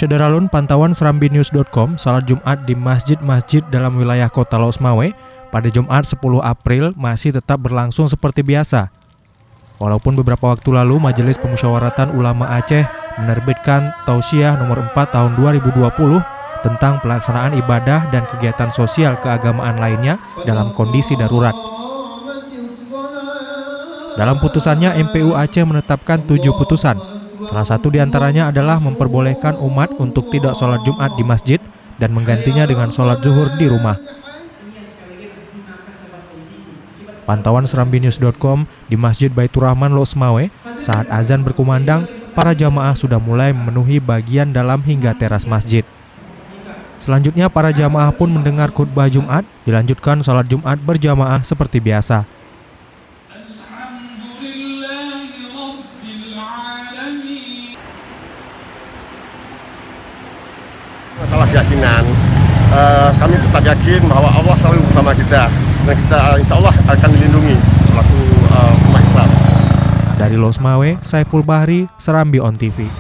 Syederalun, pantauan serambinews.com, salat Jumat di masjid-masjid dalam wilayah kota Losmawe pada Jumat 10 April masih tetap berlangsung seperti biasa. Walaupun beberapa waktu lalu Majelis Pemusyawaratan Ulama Aceh menerbitkan Tausiah nomor 4 tahun 2020 tentang pelaksanaan ibadah dan kegiatan sosial keagamaan lainnya dalam kondisi darurat. Dalam putusannya, MPU Aceh menetapkan 7 putusan. Salah satu diantaranya adalah memperbolehkan umat untuk tidak sholat Jumat di masjid dan menggantinya dengan sholat zuhur di rumah. Pantauan serambinews.com di Masjid Baitur Rahman Losmawe, saat azan berkumandang, para jamaah sudah mulai memenuhi bagian dalam hingga teras masjid. Selanjutnya para jamaah pun mendengar khutbah Jumat, dilanjutkan sholat Jumat berjamaah seperti biasa. Masalah keyakinan, kami tetap yakin bahwa Allah selalu bersama kita dan kita insya Allah akan dilindungi selaku umat Islam. Dari Losmawe, Saiful Bahri, Serambi On TV.